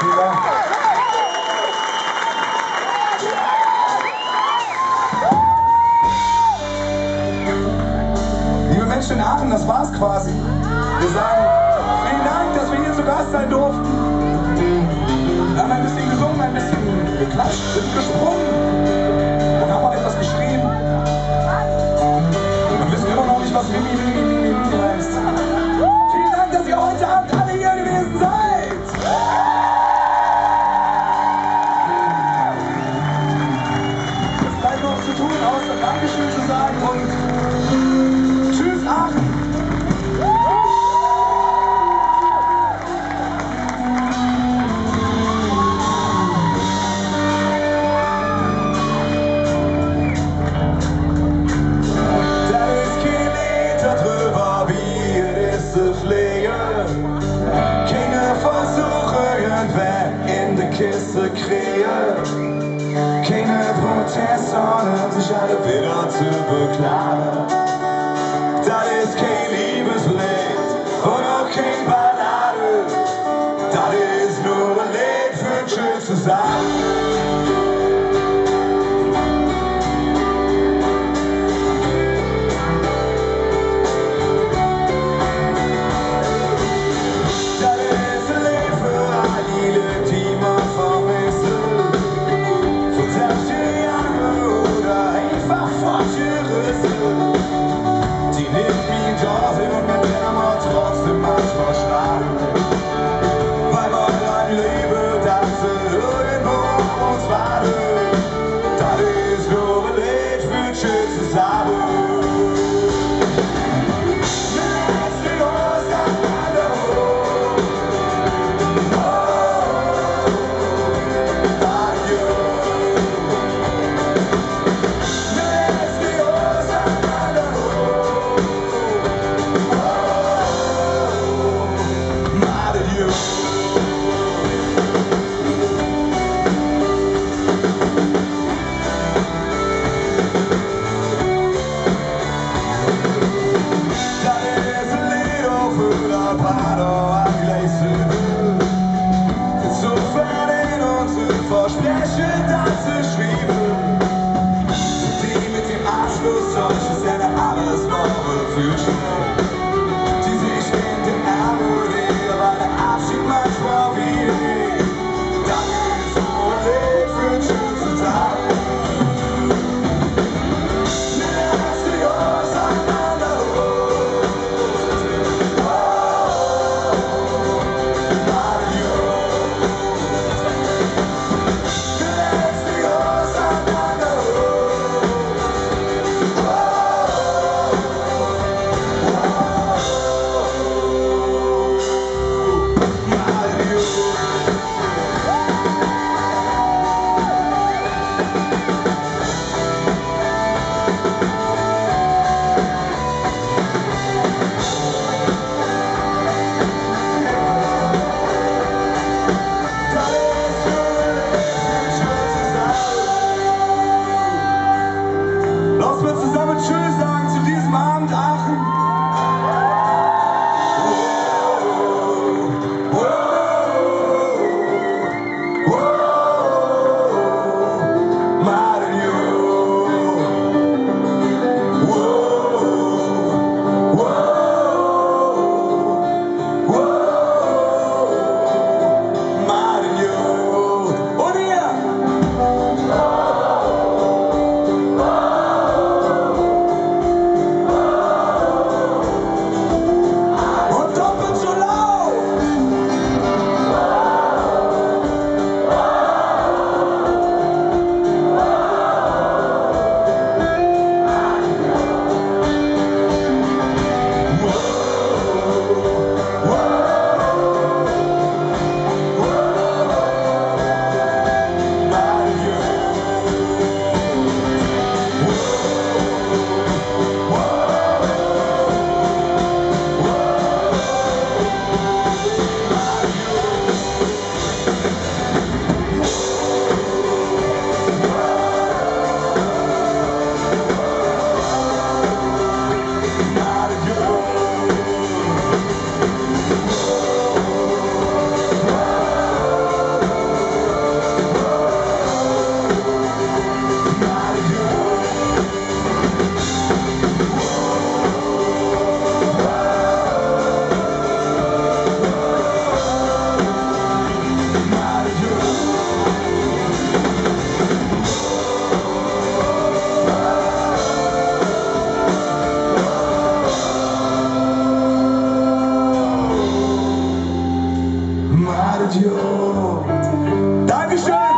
Vielen Dank. Liebe Menschen in Aachen, das war's quasi. Wir sagen vielen Dank, dass wir hier zu Gast sein durften. Wir haben ein bisschen gesungen, ein bisschen geklatscht, sind gesprungen und haben auch etwas geschrien. Und wissen immer noch nicht, was Mimi heißt. Vielen Dank, dass ihr heute Abend alle hier gewesen seid. Es bleibt noch zu tun, außer Dankeschön zu sagen und tschüss Aachen. Kiste kriegen, keine Proteste, sondern sich alle wieder zu beklagen. Das ist kein Liebeslied und auch kein Ballade, das ist nur ein Lied für ein Tschüss zusammen. Dankeschön!